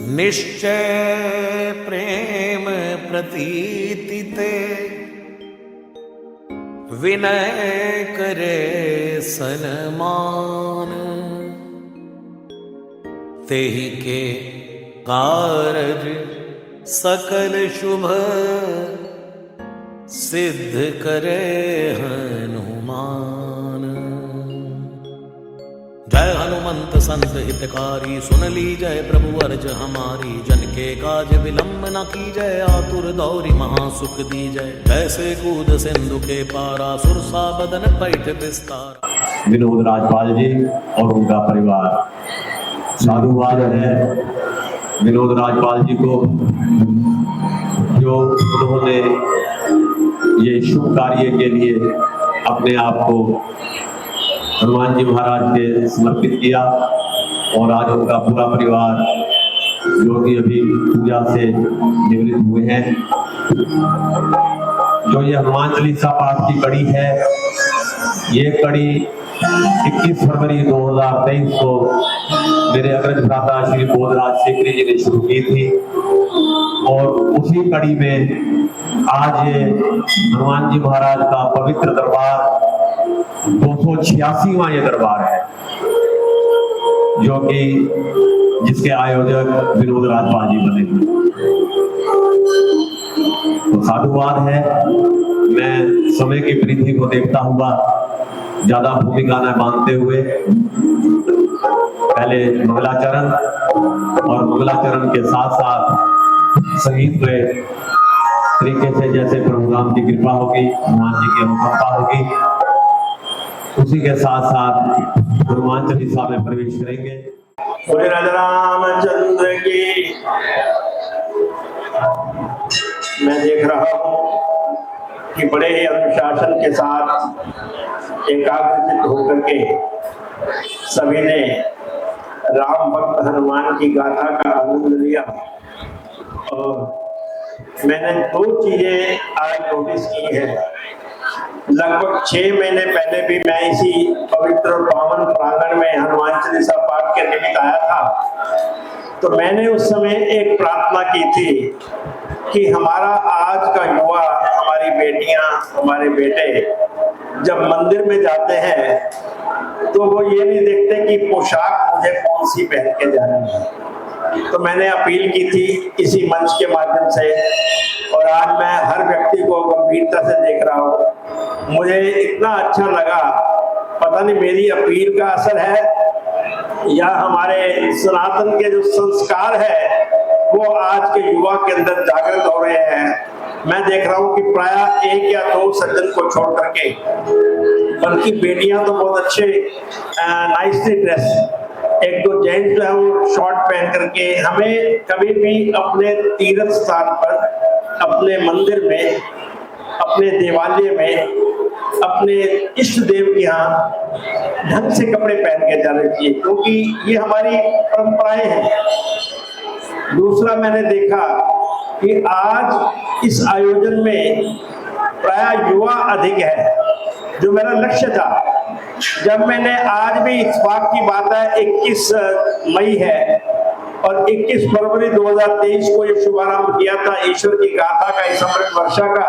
निश्चय प्रेम प्रतीति ते, विनय करे सन्मान। तेहि के कारज सकल शुभ, सिद्ध करे हनुमान। जय हनुमंत संत हितकारी, सुन ली जय प्रभु अर्ज हमारी। जन के काज विलंब न कीजय, आतुर दौरी महासुख दीजय। जैसे कूद सिंधु के पारा, सुरसा बदन पैठ विस्तार। विनोद राजपाल जी और उनका परिवार साधुवाद है विनोद राजपाल जी को, जो उन्होंने ये शुभ कार्य के लिए अपने आप को हनुमान जी महाराज के समर्पित किया। और आज उनका पूरा परिवार जो कि अभी पूजा से निवृत्त हुए हैं, जो ये हनुमान चालीसा पाठ की कड़ी है, ये कड़ी 21 फरवरी 2023 को मेरे अग्रज भ्राता श्री बोधराज शेखरी जी ने शुरू की थी। और उसी कड़ी में आज ये हनुमान जी महाराज का पवित्र दरबार 286वां ये दरबार है, जो कि जिसके आयोजक विनोद राजपाल जी बने हुए। तो साधुवाद है। मैं समय की वृद्धि को देखता हुआ ज्यादा भूमिका न बांधते हुए पहले मंगलाचरण और मंगलाचरण के साथ साथ संगीत में तरीके से जैसे प्रभु राम की कृपा होगी, हनुमान जी की अनुकंपा होगी, उसी के साथ साथ हनुमान चालीसा में प्रवेश करेंगे। बोले राजा रामचंद्र की। मैं देख रहा हूँ कि बड़े ही अनुशासन के साथ एकाग्रचित होकर के सभी ने राम भक्त हनुमान की गाथा का आनंद लिया। और मैंने दो चीजें आज नोटिस की है। लगभग 6 महीने पहले भी मैं इसी पवित्र और पावन प्रांगण में हनुमान चालीसा पाठ के निमित्त आया था। तो मैंने उस समय एक प्रार्थना की थी कि हमारा आज का युवा, हमारी बेटियां, हमारे बेटे जब मंदिर में जाते हैं तो वो ये नहीं देखते कि पोशाक मुझे कौन सी पहन के जानी है। तो मैंने अपील की थी इसी मंच के माध्यम से, और आज मैं हर व्यक्ति को गंभीरता से देख रहा हूँ। मुझे इतना अच्छा लगा, पता नहीं मेरी अपील का असर है या हमारे सनातन के जो संस्कार है वो आज के युवा के अंदर जागृत हो रहे हैं। मैं देख रहा हूँ कि प्राय 1 या 2 सज्जन को छोड़ करके, बल्कि बेटियां तो बहुत अच्छे नाइसली ड्रेस, 1-2 जेंट्स जो है वो शॉर्ट पहन करके, हमें कभी भी अपने तीर्थ स्थान पर, अपने मंदिर में, अपने देवालय में, अपने इष्ट देव के यहाँ ढंग से कपड़े पहन के जाने चाहिए, क्योंकि ये हमारी परंपराएं हैं। दूसरा, मैंने देखा कि आज इस आयोजन में प्राय युवा अधिक है, जो मेरा लक्ष्य था। जब मैंने आज भी इत्तेफाक की बात है, 21 मई है और 21 फरवरी 2023 को ये शुभारंभ किया था ईश्वर की गाथा का, इस अमृत वर्षा का,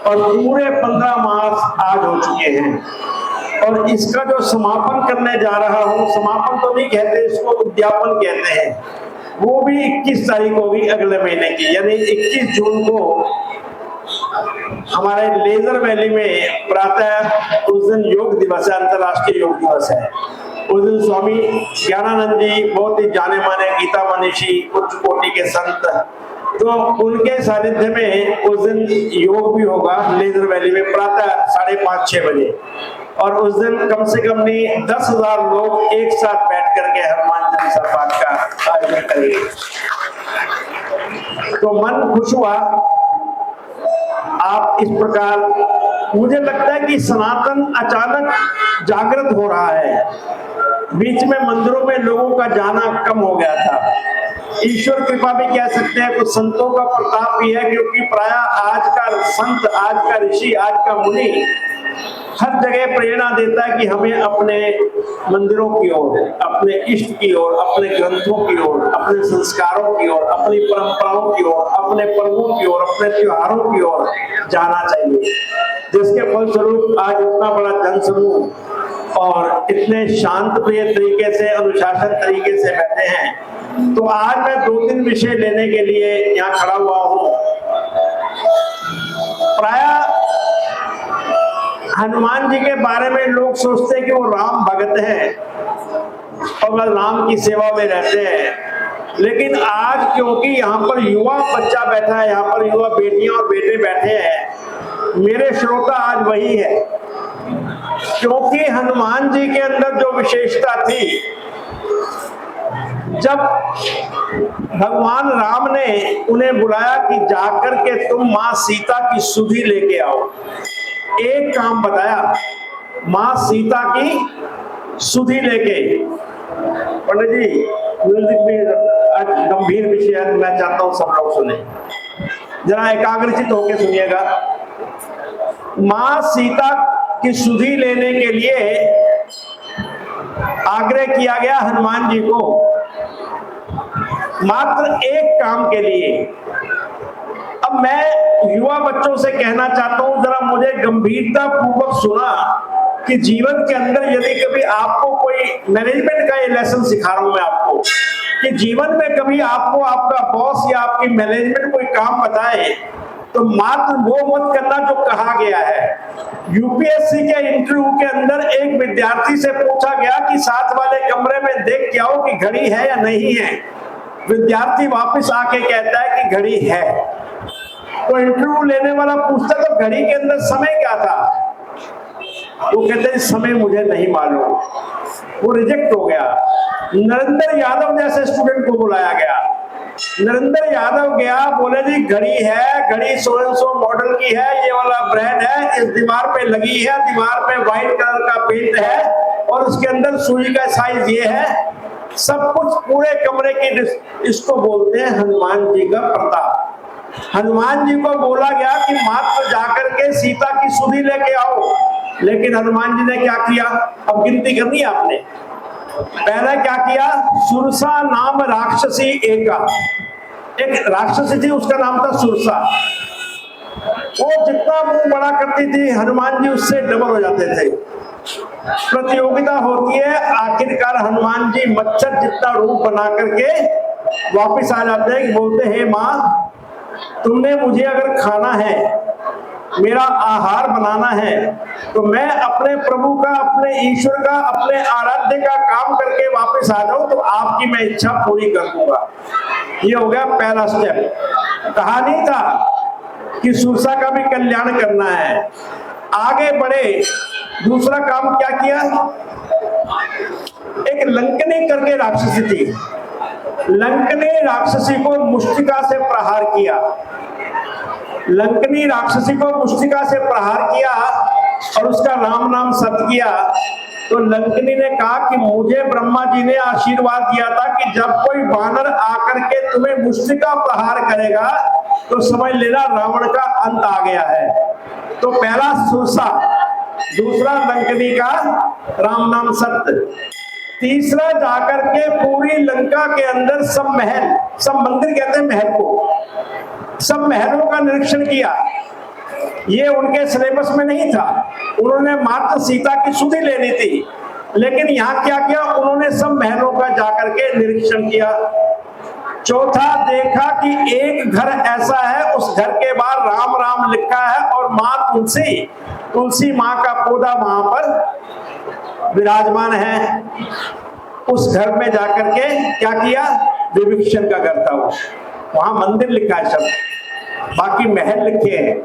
और पूरे 15 मास आज हो चुके हैं। और इसका जो समापन करने जा रहा हूँ, समापन तो नहीं कहते इसको, उद्यापन कहते हैं, वो भी 21 तारीख को भी अगले महीने की, यानी 21 जून को हमारे लेजर वैली में प्रातः, उस दिन योग दिवस है, अंतर्राष्ट्रीय योग दिवस है। उस दिन स्वामी ज्ञानानंद जी, बहुत ही जाने माने गीता मनीषी, उच्च कोटि के संत, तो उनके सानिध्य में उस दिन योग भी होगा लेजर वैली में प्रातः 5:30-6 बजे। और उस दिन कम से कम नहीं 10,000 लोग एक साथ बैठ करके हनुमान चालीसा पाठ का आयोजन करेंगे। तो मन खुश हुआ। आप इस प्रकार, मुझे लगता है कि सनातन अचानक जागृत हो रहा है। बीच में मंदिरों में लोगों का जाना कम हो गया था। ईश्वर कृपा भी कह सकते हैं, कुछ संतों का प्रताप भी है, क्योंकि प्राय आज का संत, आज का ऋषि, आज का मुनि हर जगह प्रेरणा देता है कि हमें अपने मंदिरों की ओर, अपने इष्ट की ओर, अपने ग्रंथों की ओर, अपने संस्कारों की ओर, अपनी परंपराओं की ओर, अपने पर्वों की ओर, अपने त्योहारों की ओर जाना चाहिए। जिसके फलस्वरूप आज इतना बड़ा जनसमूह और इतने शांत प्रिय तरीके से, अनुशासन तरीके से बैठे हैं। तो आज मैं 2-3 विषय लेने के लिए यहाँ खड़ा हुआ हूँ। प्रायः हनुमान जी के बारे में लोग सोचते हैं कि वो राम भगत हैं और बस राम की सेवा में रहते हैं। लेकिन आज क्योंकि यहाँ पर युवा बच्चा बैठा है, यहाँ पर युवा बेटियां और बेटे बैठे हैं, मेरे श्रोता आज वही है। क्योंकि हनुमान जी के अंदर जो विशेषता थी, जब भगवान राम ने उन्हें बुलाया कि जाकर के तुम माँ सीता की सुधि लेके आओ, एक काम बताया, माँ सीता की सुधि लेके। पंडित जी, म्यूजिक भी आज गंभीर विषय है, मैं चाहता हूं सब लोग सुने, जरा एकाग्रचित होकर सुनिएगा। माँ सीता की सुधि लेने के लिए आग्रह किया गया हनुमान जी को, मात्र एक काम के लिए। अब मैं युवा बच्चों से कहना चाहता हूं, जरा मुझे गंभीरता पूर्वक सुना कि जीवन के अंदर यदि कभी आपको कोई मैनेजमेंट का ये लेसन सिखा रहा हूं मैं आपको, कि जीवन में कभी आपको आपका बॉस या आपकी मैनेजमेंट कोई काम बताए तो मात्र वो मत करना जो कहा गया है। यूपीएससी के इंटरव्यू के अंदर एक विद्यार्थी से पूछा गया कि साथ वाले कमरे में देख के आओ कि घड़ी है या नहीं है। विद्यार्थी वापस आके कहता है कि घड़ी है। तो इंटरव्यू लेने वाला पूछता तो घड़ी के अंदर समय क्या था? वो कहते हैं समय मुझे नहीं मालूम। वो रिजेक्ट हो गया। नरेंद्र यादव जैसे स्टूडेंट को बुलाया गया। नरेंद्र यादव गया, बोले जी घड़ी है, घड़ी सो मॉडल की है, ये वाला ब्रांड है, इस दीवार पे लगी है, दीवार पे व्हाइट कलर का पेंट है और उसके अंदर सुई का साइज ये है, सब कुछ पूरे कमरे की। इसको बोलते हैं हनुमान जी का प्रताप। हनुमान जी को बोला गया कि मात्र जाकर के सीता की सुधि लेके आओ, लेकिन हनुमान जी ने क्या किया? अब गिनती करनी है आपने। पहला क्या किया? सुरसा नाम राक्षसी एक राक्षसी थी, उसका नाम था सुरसा। वो जितना मुंह बड़ा करती थी हनुमान जी उससे डबल हो जाते थे। प्रतियोगिता होती है, आखिरकार हनुमान जी मच्छर जितना रूप बना करके वापिस आ जाते हैं, बोलते हैं माँ तुमने मुझे अगर खाना है, मेरा आहार बनाना है, तो मैं अपने प्रभु का, अपने ईश्वर का, अपने आराध्य का काम करके वापस आ जाऊं तो आपकी मैं इच्छा पूरी कर दूंगा। ये हो गया पहला स्टेप। कहानी था कि सुरसा का भी कल्याण करना है। आगे बढ़े, दूसरा काम क्या किया? एक लंकनी करके राक्षसी थी। लंकनी राक्षसी को मुष्टिका से प्रहार किया। लंकनी राक्षसी को मुष्टिका से प्रहार किया और उसका राम नाम सत किया। तो लंकनी ने कहा कि मुझे ब्रह्मा जी ने आशीर्वाद दिया था कि जब कोई बानर आकर के तुम्हें मुष्टिका प्रहार करेगा तो समझ लेना रावण का अंत आ गया है। तो पहला सुरसा, दूसरा लंकनी का राम नाम सत्य, तीसरा जाकर के पूरी लंका के अंदर सब महल, सब मंदिर कहते हैं महल को, सब महलों का निरीक्षण किया। ये उनके सिलेबस में नहीं था, उन्होंने मात्र सीता की सुधि लेनी थी। लेकिन यहाँ क्या किया? उन्होंने सब महलों का जाकर के निरीक्षण किया। चौथा, देखा कि एक घर ऐसा है, उस घर के बाहर राम राम लिखा है और माँ तुलसी माँ का पौधा वहां पर विराजमान है। उस घर में जाकर के क्या किया? विभीषण का घर था वो, वहां मंदिर लिखा है शब्द, बाकी महल लिखे हैं।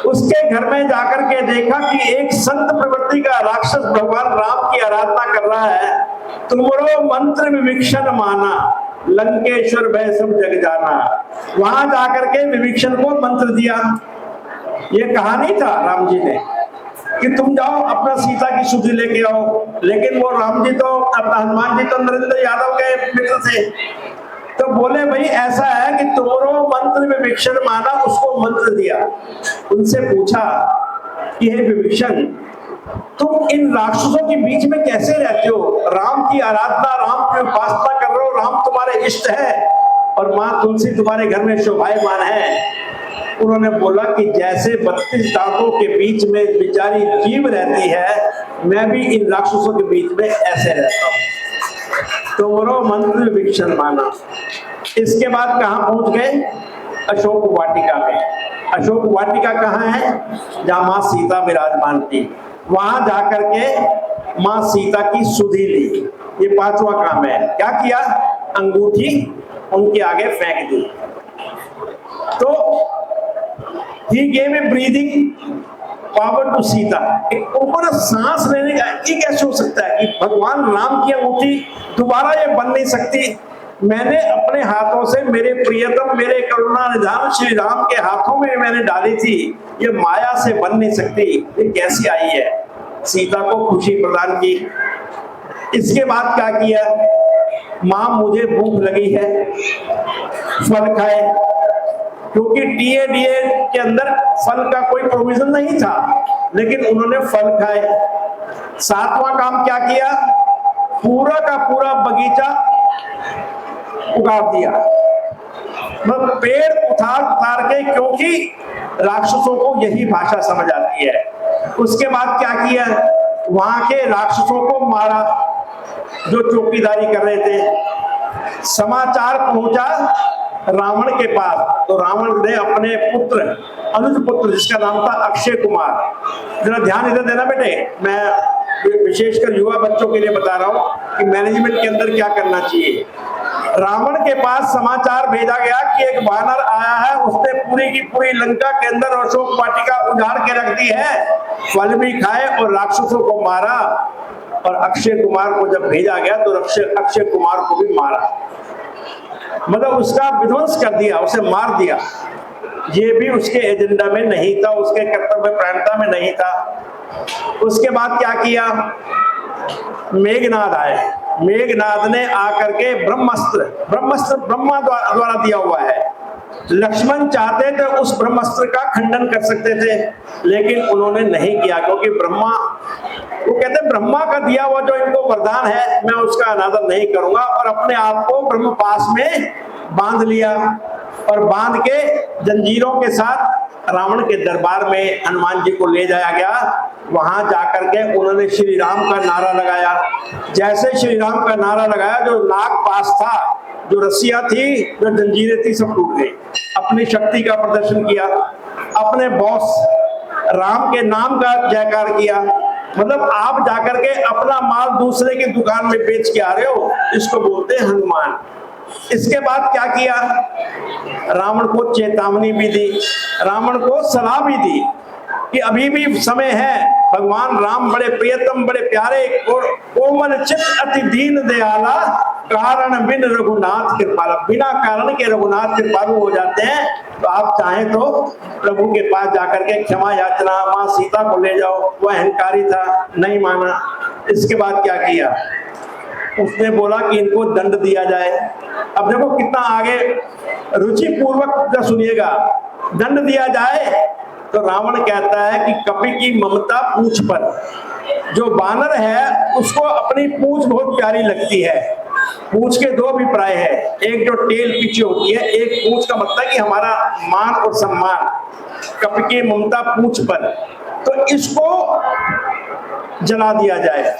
उसके घर में जाकर के देखा कि एक संत प्रवृत्ति का राक्षस भगवान राम की आराधना कर रहा है। तुमरो मंत्र विभीषण माना, लंकेश्वर भय सब जग जाना। वहां जाकर के विभीषण को मंत्र दिया। ये कहानी था राम जी ने कि तुम जाओ अपना सीता की सुधि लेके आओ। लेकिन वो राम जी तो, अपना हनुमान जी तो नरेंद्र यादव के मित्र थे, तो बोले भाई ऐसा है कि तुम्हारो मंत्र विभीषण माना, उसको मंत्र दिया। उनसे पूछा कि हे विभीषण, तुम इन राक्षसों के बीच में कैसे रहते हो? राम की आराधना, राम की उपासना कर रहे हो, राम तुम्हारे इष्ट है और माँ तुलसी तुम्हारे घर में शोभायमान है। उन्होंने बोला कि जैसे 32 दांतों के बीच में बेचारी जीव रहती है, मैं भी इन राक्षसों के बीच में ऐसे रहता हूँ। तो वो मंत्र विभीषण माना। इसके बाद कहाँ पहुंच गए? अशोक वाटिका में। अशोक वाटिका कहाँ है? जहाँ माँ सीता विराजमान थी। वहां जाकर के माँ सीता की सुधि ली। ये 5वां काम है। क्या किया? अंगूठी उनके आगे फेंक दी। तो he gave a breathing power to Sita. एक ऊपर सांस लेने का ये कैसे हो सकता है कि भगवान राम की अंगूठी दोबारा ये बन नहीं सकती? मैंने अपने हाथों से मेरे प्रियतम, मेरे करुणा निधान श्री राम के हाथों में मैंने डाली थी, ये माया से बन नहीं सकती, ये कैसी आई है? सीता को खुशी प्रदान की। इसके बाद क्या किया? माँ मुझे भूख लगी है, फल खाए, क्योंकि टीए के अंदर फल का कोई प्रोविजन नहीं था, लेकिन उन्होंने फल खाए। 7वां काम क्या किया? पूरा का पूरा बगीचा उगा दिया, मतलब पेड़ उतार के, क्योंकि राक्षसों को यही भाषा समझ आती है। उसके बाद क्या किया? वहां के राक्षसों को मारा जो चौकीदारी कर रहे थे। समाचार पहुंचा रावण के पास, तो रावण ने अपने पुत्र, अनुज पुत्र जिसका नाम था अक्षय कुमार, जरा ध्यान इधर देना बेटे, मैं विशेषकर युवा बच्चों के लिए बता रहा हूं कि मैनेजमेंट के अंदर क्या करना चाहिए। रावण के पास समाचार भेजा गया कि एक वानर आया है, उसने पूरी की पूरी लंका के अंदर अशोक वाटिका उजाड़ के रख दी है, फल भी खाए और राक्षसों को मारा। और अक्षय कुमार को जब भेजा गया तो अक्षय कुमार को भी मारा, मतलब उसका विध्वंस कर दिया, उसे मार दिया। ये भी उसके एजेंडा में नहीं था, उसके कर्तव्य परायणता में नहीं था। उसके बाद क्या किया? मेघनाद आए। मेघनाद ने आकर के ब्रह्मास्त्र ब्रह्मा द्वारा दिया हुआ है। लक्ष्मण चाहते थे उस ब्रह्मास्त्र का खंडन कर सकते थे, लेकिन उन्होंने नहीं किया, क्योंकि ब्रह्मा, वो कहते ब्रह्मा का दिया हुआ जो इनको वरदान है, मैं उसका अनादर नहीं करूंगा। और अपने आप को ब्रह्म पास में बांध लिया और बांध के जंजीरों के साथ रावण के दरबार में हनुमान जी को ले जाया गया। वहां जाकर के उन्होंने श्री राम का नारा लगाया। जैसे श्री राम का नारा लगाया, जो नाग पास था, जो रस्सियां थी, जो जंजीरें थी, सब टूट गई। अपनी शक्ति का प्रदर्शन किया, अपने बॉस राम के नाम का जयकार किया। मतलब आप जाकर के अपना माल दूसरे की दुकान में बेच के आ रहे हो, इसको बोलते हैं हनुमान। इसके बाद क्या किया? रावण को चेतावनी भी दी, रावण को सलाह भी दी कि अभी भी समय है। भगवान राम बड़े प्रियतम, बड़े प्यारे, कोमल चित्त अति दीन दयाला, कारण बिन रघुनाथ कृपाला। बिना कारण के रघुनाथ कृपालु हो जाते हैं। तो आप चाहें तो प्रभु के पास जाकर के क्षमा याचना, माँ सीता को ले जाओ। वह अहंकारी था, नहीं माना। इसके बाद क्या किया? उसने बोला कि इनको दंड दिया जाए। अब देखो कितना आगे, रुचि पूर्वक सुनिएगा। दंड दिया जाए तो रावण कहता है कि कपि की ममता पूंछ पर। जो बानर है उसको अपनी पूंछ बहुत प्यारी लगती है। पूंछ के दो अभिप्राय है, एक जो टेल पीछे होती है, एक पूंछ का मतलब कि हमारा मान और सम्मान। कपि की ममता पूंछ पर, तो इसको जला दिया जाए।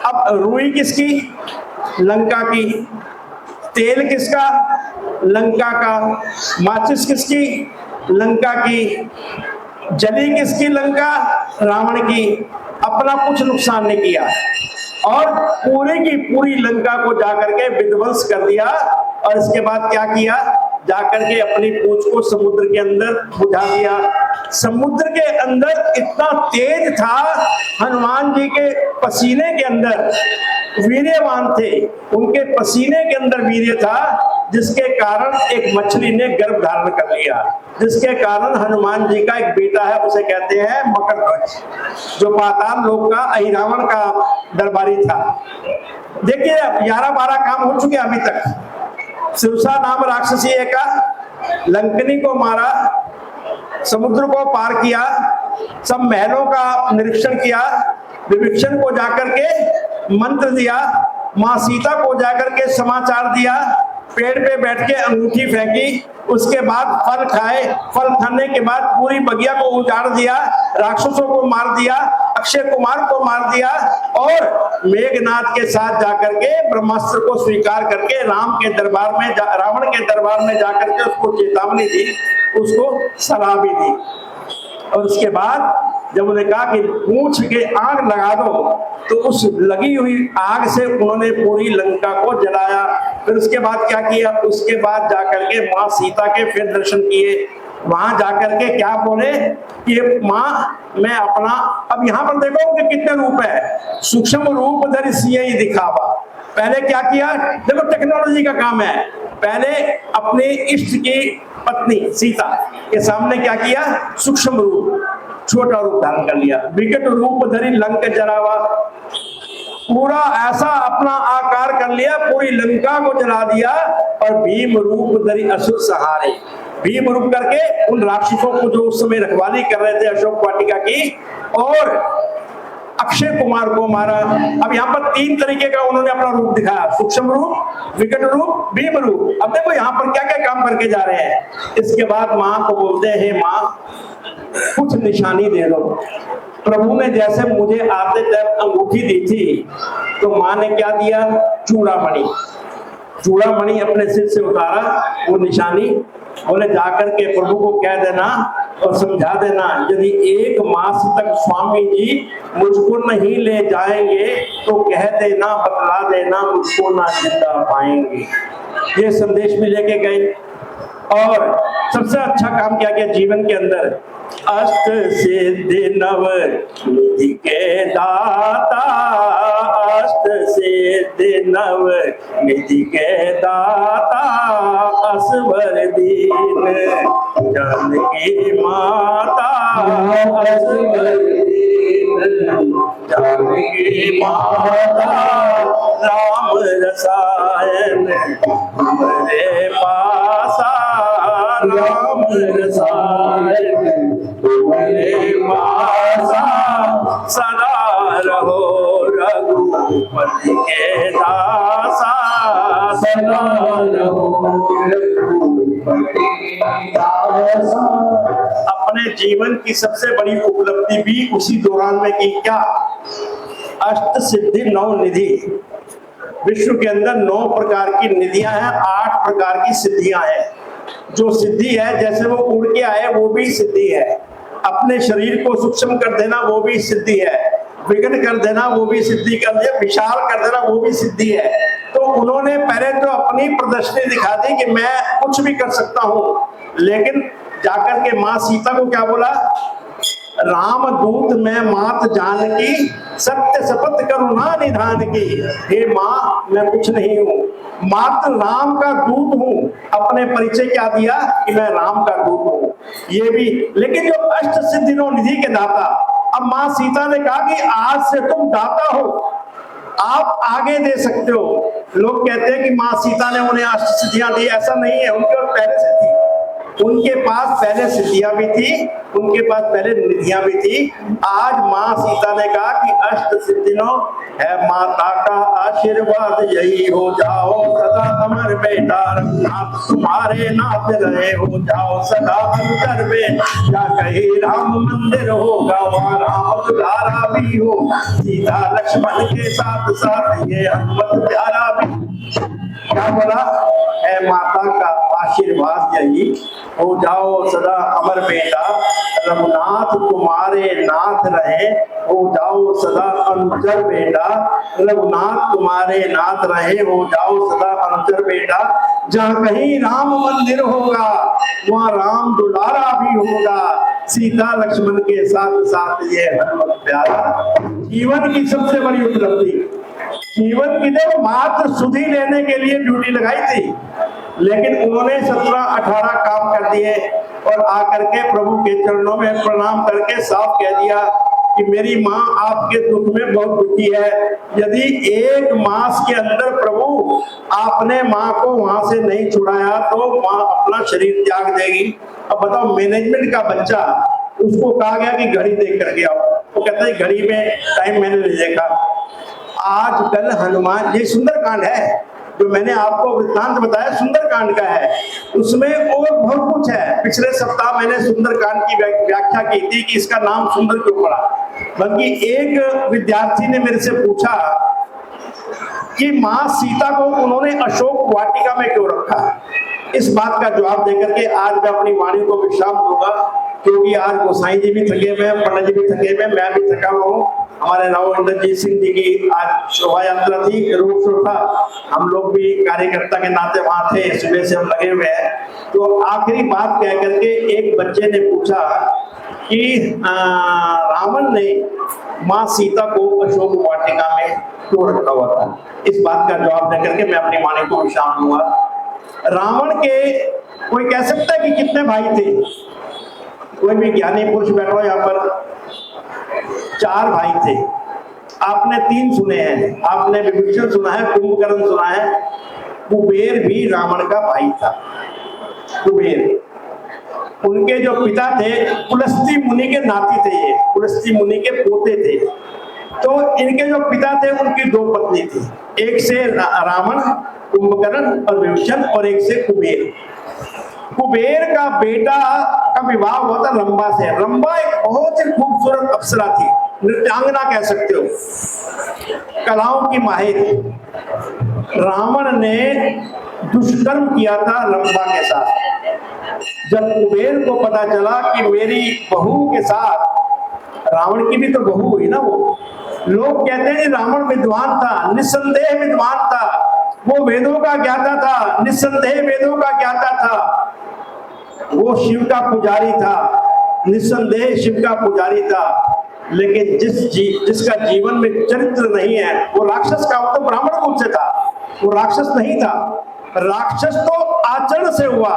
अब रुई किसकी? लंका की। तेल किसका? लंका का। माचिस किसकी? लंका की। जली किसकी? लंका, रावण की। अपना कुछ नुकसान नहीं किया और पूरी की पूरी लंका को जाकर के विध्वंस कर दिया। और इसके बाद क्या किया? जाकर के अपनी पूंछ को समुद्र के अंदर बुझा दिया। समुद्र के अंदर इतना तेज था, हनुमान जी के पसीने के अंदर वीर्यवान थे, उनके पसीने के अंदर वीर्य था, जिसके कारण एक मछली ने गर्भ धारण कर लिया, जिसके कारण हनुमान जी का एक बेटा है, उसे कहते हैं मकरध्वज, जो पाताल लोक का अहिरावण का दरबारी था। देखिए 11-12 काम हो चुके अभी तक। शिवसा नाम राक्षसी का लंकनी को मारा, समुद्र को पार किया, सब महलों का निरीक्षण किया, विभीषण को जाकर के मंत्र दिया, माँ सीता को जाकर के समाचार दिया, पेड़ पे बैठ के अंगूठी फेंकी, उसके बाद फल खाए, फल खाने के बाद पूरी बगिया को उजाड़ दिया, राक्षसों को मार दिया, अक्षय कुमार को मार दिया और मेघनाथ के साथ जाकर के ब्रह्मास्त्र को स्वीकार करके राम के दरबार में रावण के दरबार में जाकर के उसको चेतावनी दी, उसको सलाह भी दी। और उसके बाद जब उन्हें कहा कि पूंछ के आग लगा दो, तो उस लगी हुई आग से उन्होंने पूरी लंका को जलाया। फिर उसके बाद क्या किया, उसके बाद जाकर के माँ सीता के फिर दर्शन किए। वहां जाकर के क्या बोले कि माँ मैं अपना, अब यहाँ पर देखो कि कितने रूप है, सूक्ष्म रूप धरि सियहि दिखावा। पहले क्या किया, देखो टेक्नोलॉजी का काम है, पहले अपने इष्ट की पत्नी सीता के सामने क्या किया, सूक्ष्म रूप छोटा रूप धारण कर लिया, विकट रूप धरि लंक जरावा, पूरा ऐसा अपना आकार कर लिया, पूरी लंका को जला दिया। और भीम रूप धरि असुर सहारे, भीम रूप करके उन राक्षसों को जो उस समय रखवाली कर रहे थे अशोक वाटिका की, और अक्षय कुमार को मारा। अब यहाँ पर 3 तरीके का उन्होंने अपना रूप दिखाया, सूक्ष्म रूप, विकट रूप, भीम रूप। अब देखो यहाँ पर क्या क्या काम करके जा रहे हैं। इसके बाद माँ को बोलते हैं, माँ कुछ निशानी दे दो। प्रभु ने जैसे मुझे आते टाइम अंगूठी दी थी, तो माँ ने क्या दिया, चूड़ामणि, चूड़ामणि अपने सिर से उतारा, वो निशानी। बोले जाकर के प्रभु को कह देना और समझा देना, यदि 1 मास तक स्वामी जी मुझको नहीं ले जाएंगे तो कह देना, बतला देना, मुझको ना जिंदा पाएंगे। ये संदेश भी लेके गए। और सबसे अच्छा काम क्या किया जीवन के अंदर, अष्ट सिद्धि नव निधि के दाता, अष्ट सिद्धि नव निधि के दाता, असवर दीन जानकी माता, असवर दीन जानकी माता, राम रसायन तुम्हारे पासा, राम रसायन तुम्हारे पासा, सदा रहो रघुपति के दासा, सदा रहो रघुपति के दासा। अपने जीवन की सबसे बड़ी उपलब्धि भी उसी दौरान में की। क्या, अष्ट सिद्धि 9 निधि। विश्व के अंदर 9 प्रकार की निधियां हैं, 8 प्रकार की सिद्धियां हैं। जो सिद्धि है, जैसे वो उड़ के आए वो भी सिद्धि है, अपने शरीर को सूक्ष्म कर देना वो भी सिद्धि है, विकट कर देना वो भी सिद्धि कर दिया, विशाल कर देना वो भी सिद्धि है। तो उन्होंने पहले तो अपनी प्रदर्शनी दिखा दी कि मैं कुछ भी कर सकता हूँ, लेकिन जाकर के माँ सीता को क्या बोला, राम दूत मैं मात जानकी, सत्य शपथ करुणा निधान की। हे माँ मैं कुछ नहीं हूँ, मात्र राम का दूत हूँ। अपने परिचय क्या दिया कि मैं राम का दूत हूँ, ये भी। लेकिन जो अष्ट सिद्धि 9 निधि के दाता, अब माँ सीता ने कहा कि आज से तुम दाता हो, आप आगे दे सकते हो। लोग कहते हैं कि माँ सीता ने उन्हें अष्ट सिद्धियां दी, ऐसा नहीं है, उनके पास पहले से थी, उनके पास पहले सिद्धियां भी थी, उनके पास पहले निधियां भी थी। आज माँ सीता ने कहा कि अष्ट सिद्धियों है माता का आशीर्वाद, यही हो जाओ सदा अमर बेटा, रघुनाथ तुम्हारे नाथ रहे, हो जाओ सदा अंतर में, या कहीं राम मंदिर होगा वहाँ राम दुलारा भी हो, सीता लक्ष्मण के साथ साथ ये हनुमत प्यारा भी। क्या बोला है, माता का आशीर्वाद यही, हो जाओ सदा अमर बेटा, रघुनाथ तुम्हारे नाथ रहे, हो जाओ सदा अनुचर बेटा, रघुनाथ तुम्हारे नाथ रहे, हो जाओ सदा अनुचर बेटा। जहाँ कहीं राम मंदिर होगा वहाँ राम दुलारा भी होगा, सीता लक्ष्मण के साथ साथ ये हनुमत प्यारा। जीवन की सबसे बड़ी उपलब्धि, जीवन की तो मात्र सुधि लेने के लिए ड्यूटी लगाई थी, लेकिन उन्होंने 17-18 काम कर दिए और आकर के प्रभु के चरणों में प्रणाम करके साफ कह दिया कि मेरी माँ आपके दुख में बहुत दुखी है। यदि 1 मास के अंदर प्रभु आपने माँ को वहां से नहीं छुड़ाया तो माँ अपना शरीर त्याग देगी। अब बताओ, मैनेजमेंट का बच्चा उसको कहा गया कि घड़ी देख करके आओ। वो कहता है घड़ी में टाइम मैंने नहीं देखा। आजकल हनुमान, ये सुंदरकांड है जो मैंने आपको वृत्तांत बताया, सुंदरकांड का है, उसमें और बहुत कुछ है। पिछले सप्ताह मैंने सुंदरकांड की व्याख्या की थी कि इसका नाम सुंदर क्यों पड़ा। बल्कि एक विद्यार्थी ने मेरे से पूछा कि माँ सीता को उन्होंने अशोक वाटिका में क्यों रखा। इस बात का जवाब देकर के आज मैं अपनी वाणी को विश्राम दूंगा, क्योंकि आज गोसाई जी भी थके हुए हैं, पंडित जी भी थके हुए हैं, मैं भी थका हुआ हूँ। हमारे राव इंद्रजीत सिंह जी की आज शोभा यात्रा थी, रोड शो था, हम लोग भी कार्यकर्ता के नाते वहां थे, सुबह से हम लगे हुए हैं। तो आखिरी बात कह करके एक बच्चे ने पूछा कि रावण ने माँ सीता को अशोक वाटिका में क्यों रखा हुआ था। इस बात का जवाब देकर के मैं अपनी वाणी को विश्राम दूंगा। रावण के कोई कह सकता है कि कितने भाई थे? कोई भी ज्ञानी पुरुष बैठो यहाँ पर, 4 भाई थे। आपने 3 सुने हैं, आपने विभीषण सुना है, कुंभकर्ण सुना है, कुबेर भी रावण का भाई था। कुबेर, उनके जो पिता थे पुलस्त्य मुनि के नाती थे, ये पुलस्त्य मुनि के पोते थे। तो इनके जो पिता थे उनकी 2 पत्नी थी, एक से रावण, कुंभकर्ण और विभीषण, और एक से कुबेर। कुबेर का बेटा का विवाह हुआ था रंभा से। रंभा एक बहुत ही खूबसूरत अप्सरा थी, नृत्यांगना कह सकते हो, कलाओं की माहिर। रावण ने दुष्कर्म किया था रंभा के साथ। जब कुबेर को पता चला कि मेरी बहू के साथ, रावण की भी तो बहू हुई ना वो, लोग कहते हैं रावण विद्वान था, निस्संदेह विद्वान था, वो वेदों का ज्ञाता था, निस्संदेह वेदों का ज्ञाता था, वो शिव का पुजारी था, निस्संदेह शिव का पुजारी था। लेकिन जिसका जीवन में चरित्र नहीं है वो राक्षस का, वो तो ब्राह्मण कुल से था, वो राक्षस नहीं था। राक्षस तो आचरण से हुआ,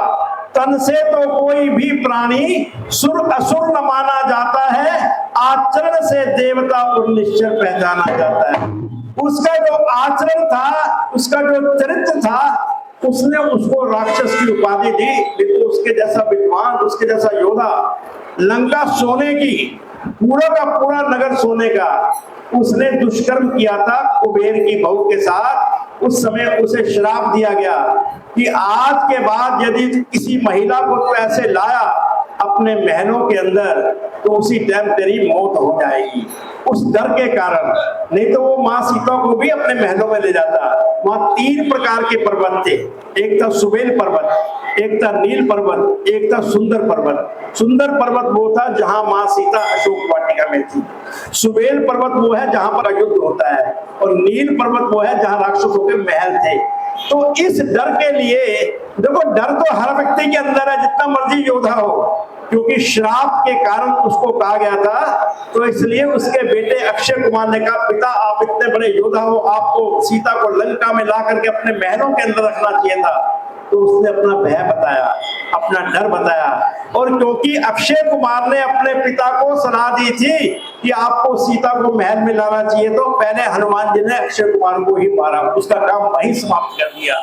तन से तो कोई भी प्राणी सुर असुर न माना जाता है, आचरण से देवता और निश्चर पहचाना जाता है। उसका जो आचरण था, उसका जो चरित्र था, उसने उसको राक्षस की उपाधि दी। लेकिन उसके जैसा विद्वान, उसके जैसा योद्धा, लंका सोने की, पूरा का पूरा नगर सोने का, उसने दुष्कर्म किया था कुबेर की बहू के साथ। उस समय उसे श्राप दिया गया कि आज के बाद यदि किसी महिला को तो ऐसे लाया अपने महलों के अंदर तो उसी टाइम तेरी मौत हो जाएगी। उस डर के कारण, नहीं तो वो माँ सीता को भी अपने महलों में ले जाता। वहां 3 प्रकार के पर्वत थे, एक था सुबेल पर्वत, एक था नील पर्वत, एक था सुंदर पर्वत। सुंदर पर्वत वो था जहां माँ सीता अशोक वाटिका में थी। सुबेल पर्वत वो है जहां पर युद्ध होता है, और नील पर्वत वो है जहां राक्षसों के महल थे। तो इस डर के लिए, देखो डर तो हर व्यक्ति के अंदर है, जितना मर्जी योद्धा हो, क्योंकि श्राप के कारण उसको कहा गया था। तो इसलिए उसके बेटे अक्षय कुमार ने कहा, पिता आप इतने बड़े योद्धा हो, आपको सीता को लंका में ला करके अपने महलों के अंदर रखना चाहिए था। तो उसने अपना भय बताया, अपना डर बताया। और क्योंकि अक्षय कुमार ने अपने पिता को सलाह दी थी कि आपको सीता को महल में लाना चाहिए, तो पहले हनुमान जी ने अक्षय कुमार को ही मारा, उसका काम वहीं समाप्त कर दिया।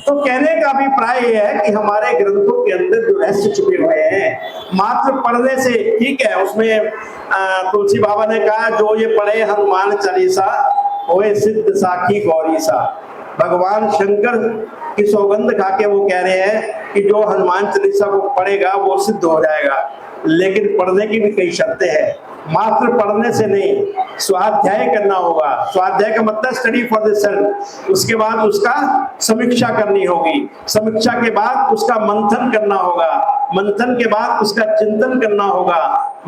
तो कहने का अभिप्राय यह है कि हमारे ग्रंथों के अंदर जो रहस्य छुपे हुए हैं, मात्र पढ़ने से, ठीक है, उसमें तुलसी बाबा ने कहा जो ये पढ़े हनुमान चालीसा होए सिद्ध साखी गौरी सा। भगवान शंकर की सौगंध खा के वो कह रहे हैं कि जो हनुमान चालीसा को पढ़ेगा वो सिद्ध हो जाएगा। लेकिन पढ़ने की भी कई शर्तें हैं, मात्र पढ़ने से नहीं, स्वाध्याय करना होगा। स्वाध्याय का मतलब स्टडी फॉर द सेल्फ। उसके बाद उसका समीक्षा करनी होगी, समीक्षा के बाद उसका मंथन करना होगा, मंथन के बाद उसका चिंतन करना होगा।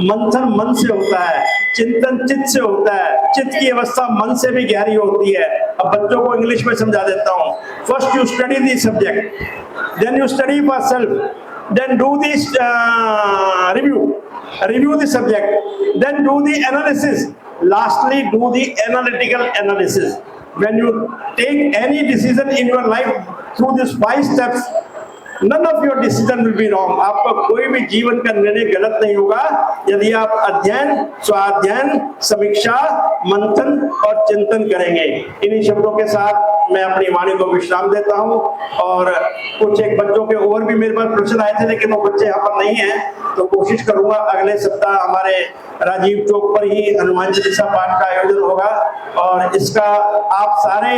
मंथन मन से होता है, चिंतन चित्त से होता है, चित्त की अवस्था मन से भी गहरी होती है। अब बच्चों को इंग्लिश में समझा देता हूँ। First you study the subject, then you study for self, then do this review the subject, then do the analysis, lastly do the analytical analysis. When you take any decision in your life through these 5 steps, None of your decision will be wrong. आपका कोई भी जीवन का निर्णय गलत नहीं होगा यदि आप अध्ययन, स्वाध्ययन, समीक्षा, मंथन और चिंतन करेंगे। इन्हीं शब्दों के साथ मैं अपनी वाणी को विश्राम देता हूं। और कुछ एक बच्चों के और भी मेरे पास प्रश्न आए थे, लेकिन वो बच्चे यहाँ पर नहीं हैं, तो कोशिश करूंगा अगले सप्ताह हमारे राजीव चौक पर ही हनुमान चालीसा पाठ का आयोजन होगा। और इसका आप सारे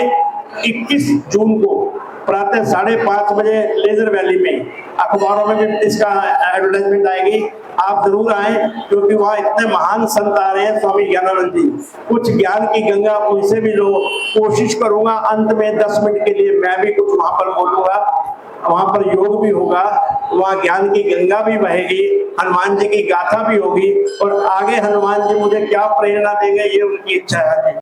21 जून को प्रातः 5:30 बजे लेजर वैली में, अखबारों में भी इसका एडवर्टाइजमेंट आएगी, आप जरूर आए, क्योंकि वहाँ इतने महान संत आ रहे हैं। स्वामी ज्ञानानंद जी, कुछ ज्ञान की गंगा उनसे भी लो। कोशिश करूंगा अंत में 10 मिनट के लिए मैं भी कुछ वहां पर बोलूंगा। वहां पर योग भी होगा, वहां ज्ञान की गंगा भी बहेगी, हनुमान जी की गाथा भी होगी, और आगे हनुमान जी मुझे क्या प्रेरणा देंगे ये उनकी इच्छा है।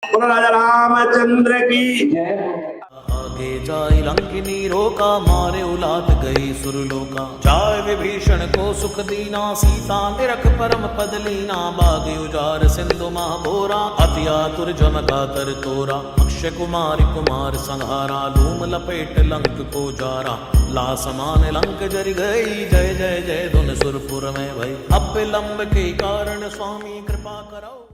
बोलो राजा रामचंद्र की जय। आगे जाए लंकिनी रोका, मारे उलाद गई सुरलोका। जाय विभीषण को सुख दीना, सीता निरख परम पद लीना। बागे उजार सिंधु महाभोरा, अति आतुर जमका तर तोरा। अक्षय कुमार कुमार संहारा, धूम लपेट लंक को जारा। ला समान लंक जरि गई, जय जय जय धुन सुरपुर में भई। अब विलंब के कारण स्वामी कृपा करो।